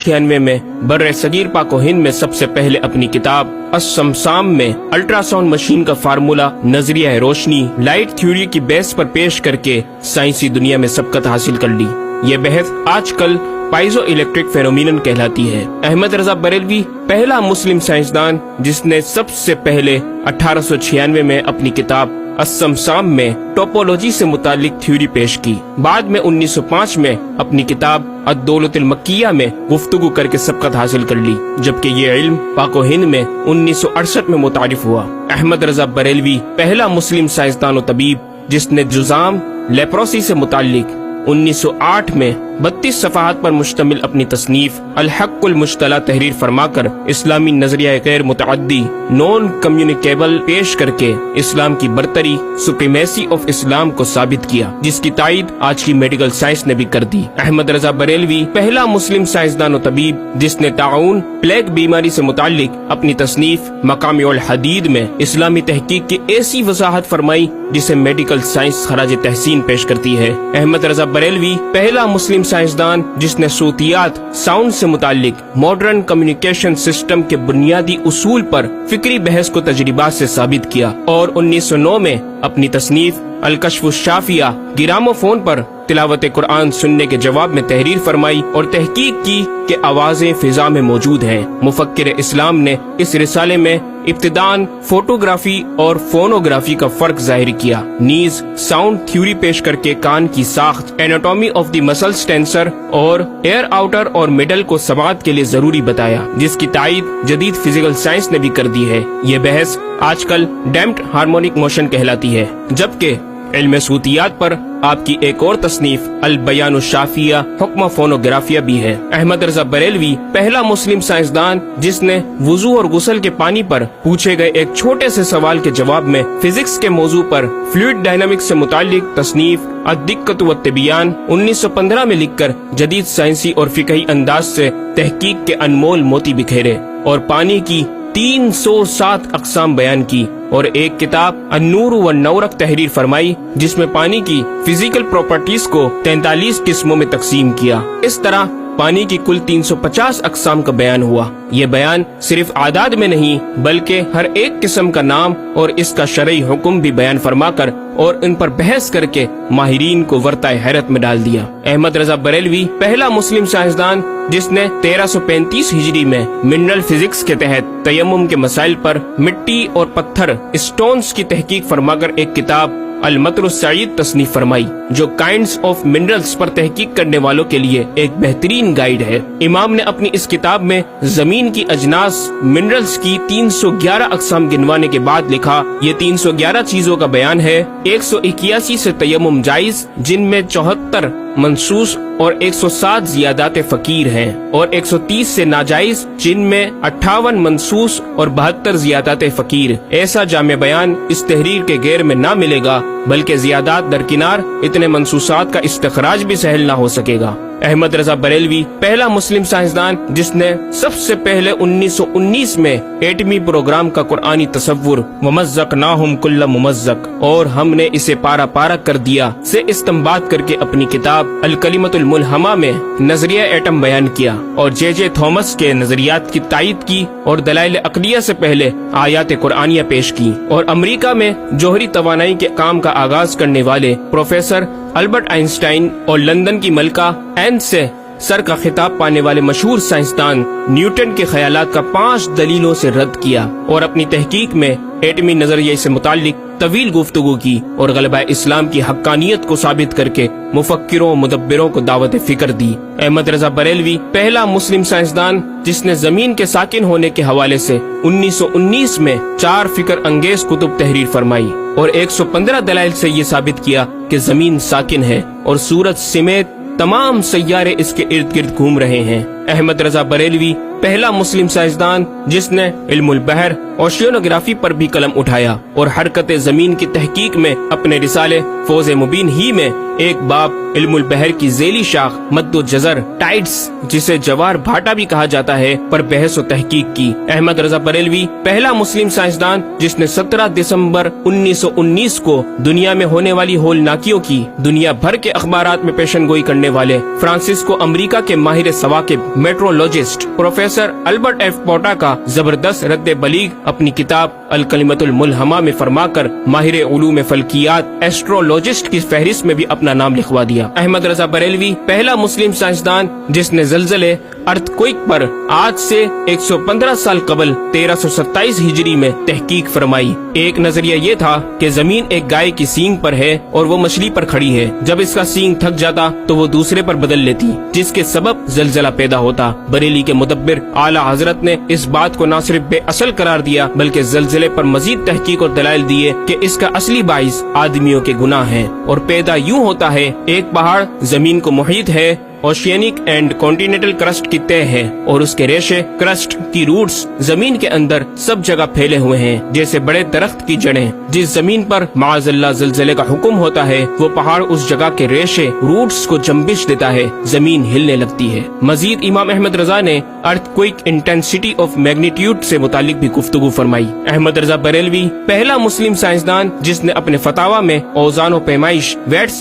96 में बर्रे सगीर पाक व हिंद में सबसे पहले अपनी किताब अस्समसाम में अल्ट्रासाउंड मशीन का फार्मूला नजरिया रोशनी लाइट थ्योरी की बेस पर पेश करके साइंसी दुनिया में सबकत हासिल कर ली। ये बहस आजकल पाइजो इलेक्ट्रिक फेनोमेनन कहलाती है। अहमद रजा बरेलवी पहला मुस्लिम साइंसदान जिसने सबसे पहले 1896 में अपनी किताब अस्समसाम में टोपोलॉजी से मुतालिक थ्योरी पेश की। बाद में 1905 में अपनी किताब अद-दौलतुल मक्किया में गुफ्तगू करके सबकत हासिल कर ली, जबकि ये इल्म पाको हिंद में 1968 में मुतारिफ हुआ। अहमद रजा बरेलवी पहला मुस्लिम साइंसदान और तबीब जिसने जुजाम लेप्रोसी से मुतालिक 1908 में 32 सफ़हात पर मुश्तमिल अपनी तसनीफ अल-हक़्क़ुल मुश्तला तहरीर फरमाकर इस्लामी नजरिया गैर मुतअद्दी नॉन कम्युनिकेबल पेश करके इस्लाम की बरतरी सुप्रीमेसी ऑफ इस्लाम को साबित किया, जिसकी तायद आज की मेडिकल साइंस ने भी कर दी। अहमद रजा बरेलवी पहला मुस्लिम साइंसदान और तबीब जिसने ताउन प्लेग बीमारी से मुतालिक अपनी तसनीफ मकामिउल हदीद में इस्लामी तहकीक की ऐसी वजाहत फरमाई जिसे मेडिकल साइंस खराज तहसीन पेश करती है। अहमद रजा बरेलवी पहला मुस्लिम साइंसदान जिसने सूतियात साउंड से मुतालिक मॉडर्न कम्युनिकेशन सिस्टम के बुनियादी उसूल पर फिक्री बहस को तजरिबात से साबित किया और 1909 में अपनी तसनीफ अल-कश्फ़ुश-शाफ़िया गिरामोफोन पर तिलावत कुरान सुनने के जवाब में तहरीर फरमाई और तहकीक की कि आवाजें फिजा में मौजूद हैं। मुफक्किर इस्लाम ने इस रिसाले में इब्तिदान फोटोग्राफी और फोनोग्राफी का फर्क जाहिर किया। नीज साउंड थ्योरी पेश करके कान की साख्त, anatomy of the muscles tensor और एयर आउटर और मिडल को समात के लिए जरूरी बताया, जिसकी तायद जदीद फिजिकल साइंस ने भी कर दी है। ये बहस आजकल डैम्प्ड हार्मोनिक मोशन कहलाती है, जबकि इल्म सूतियात पर आपकी एक और तसनीफ अल-बयानुश-शाफिया हुक्म फोनोग्राफिया भी है। अहमद रजा बरेलवी पहला मुस्लिम साइंसदान जिसने वुजू और गुसल के पानी पर पूछे गए एक छोटे से सवाल के जवाब में फिजिक्स के मौजू पर फ्लूइड डायनामिक्स से मुतालिक तसनीफ अद-दिक्कत व तिबियान 1915 में लिखकर जदीद साइंसी और फिकही अंदाज से तहकीक के अनमोल मोती बिखेरे और पानी की 307 अक़साम बयान की और एक किताब अन्नूर व नौरक तहरीर फरमाई जिसमें पानी की फिजिकल प्रॉपर्टीज को 43 किस्मों में तकसीम किया। इस तरह पानी की कुल 350 अक़साम का बयान हुआ। ये बयान सिर्फ आदाद में नहीं बल्कि हर एक किस्म का नाम और इसका शरई हुक्म भी बयान फरमाकर और इन पर बहस करके माहिरीन को वर्ताए हैरत में डाल दिया। अहमद रजा बरेलवी पहला मुस्लिम साइंसदान जिसने 1335 हिजरी में मिनरल फिजिक्स के तहत तयम्मुम के मसाइल पर मिट्टी और पत्थर स्टोन्स की तहकीक फरमाकर एक किताब अल-मतरुस सईद तसनीफ फरमाई, जो काइंड्स ऑफ मिनरल्स पर तहकीक करने वालों के लिए एक बेहतरीन गाइड है। इमाम ने अपनी इस किताब में जमीन की अजनास मिनरल्स की 311 अक़साम गिनवाने के बाद लिखा, ये 311 चीजों का बयान है। 181 से तयम्मुम जायज जिनमें 74 मंसूस और 107 जियादात फकीर हैं और 130 से नाजायज जिनमें 58 मंसूस और 72 जियादात फकीर। ऐसा जामे बयान इस तहरीर के गैर में ना मिलेगा, बल्कि जियादात दरकिनार इतने मंसूसात का इस्तखराज भी सहल ना हो सकेगा। अहमद रजा बरेलवी पहला मुस्लिम साइंसदान जिसने सबसे पहले 1919 में एटमी प्रोग्राम का कुरानी तसव्वुर वमज़्ज़क़नाहुम कुल्ल मुमज़्ज़क़ और हमने इसे पारा पारा कर दिया से इस्तिंबात करके अपनी किताब अल-कलिमतुल मुल्हमा में नजरिया एटम बयान किया और जे थॉमस के नजरियात की तायद की और दलाइल अक़लिया से पहले आयात कुरानिया पेश की और अमरीका में जोहरी तवानाई के काम का आगाज करने वाले प्रोफेसर अल्बर्ट आइंस्टाइन और लंदन की मलका एन से सर का खिताब पाने वाले मशहूर साइंसदान न्यूटन के ख्यालात का 5 दलीलों से रद्द किया और अपनी तहकीक में एटमी नजरिए से मुतालिक तवील गुफ्तगू की और गलबा इस्लाम की हक्कानियत को साबित करके मुफक्किरों मुदब्बिरों को दावत फिक्र दी। अहमद रजा बरेलवी पहला मुस्लिम साइंसदान जिसने जमीन के साकिन होने के हवाले से 1919 में 4 फिक्र अंगेज कुतुब तहरीर फरमाई और 115 दलाइल से ये साबित किया कि जमीन साकिन है और सूरज समेत तमाम सैयारे इसके इर्द गिर्द घूम रहे हैं। अहमद रजा बरेलवी पहला मुस्लिम साइंसदान जिसने इल्मुल बहर ओशियोनोग्राफी पर भी कलम उठाया और हरकत जमीन की तहकीक में अपने रिसाले फौज मुबीन ही में एक बाब इल्मुल बहर की ज़ेली शाख मद्दो जज़र टाइड्स, जिसे जवार भाटा भी कहा जाता है, पर बहस व तहकीक की। अहमद रजा बरेलवी पहला मुस्लिम साइंसदान जिसने 17 दिसंबर 1919 को दुनिया में होने वाली होलनाकियों की दुनिया भर के अखबारात में पेशनगोई करने वाले फ्रांसिस्को अमेरिका के माहिर सवाकिब मेट्रोलॉजिस्ट प्रोफेसर अल्बर्ट एफ पोटा का जबरदस्त रद्द बलीग अपनी किताब अल कलिमतुल मुल्हमा में फरमाकर माहिर उलूम फल्कियात एस्ट्रोलॉजिस्ट की फहरिस्त में भी अपना नाम लिखवा दिया। अहमद रजा बरेलवी पहला मुस्लिम साइंसदान जिसने ज़लज़ले अर्थक्वेक पर आज से 115 साल कबल 1327 हिजरी में तहकीक फरमाई। एक नजरिया ये था कि जमीन एक गाय की सींग पर है और वो मछली पर खड़ी है। जब इसका सींग थक जाता तो वो दूसरे पर बदल लेती, जिसके सबब ज़लज़ला पैदा होता। बरेली के मुदब्बिर आला हजरत ने इस बात को न सिर्फ बेअसल करार दिया बल्कि ज़लज़ले पर मजीद तहकीक और दलाइल दिए कि इसका असली बाइस आदमियों के गुनाह है और पैदा यूँ होता है। एक पहाड़ जमीन को मुहीत है, ओशियनिक एंड कॉन्टिनेंटल क्रस्ट की तह है और उसके रेशे क्रस्ट की रूट्स जमीन के अंदर सब जगह फैले हुए हैं, जैसे बड़े दरख्त की जड़ें। जिस जमीन पर माअज़ल्लाह ज़लज़ले का हुक्म होता है वो पहाड़ उस जगह के रेशे रूट्स को जंबिश देता है, जमीन हिलने लगती है। मजीद इमाम अहमद रजा ने अर्थक्वेक इंटेंसिटी ऑफ मैग्नीट्यूड से मुतालिक भी गुफ्तगू फरमाई। अहमद रजा बरेलवी पहला मुस्लिम साइंसदान जिसने अपने फतावा में औज़ान व पैमाइश वेट्स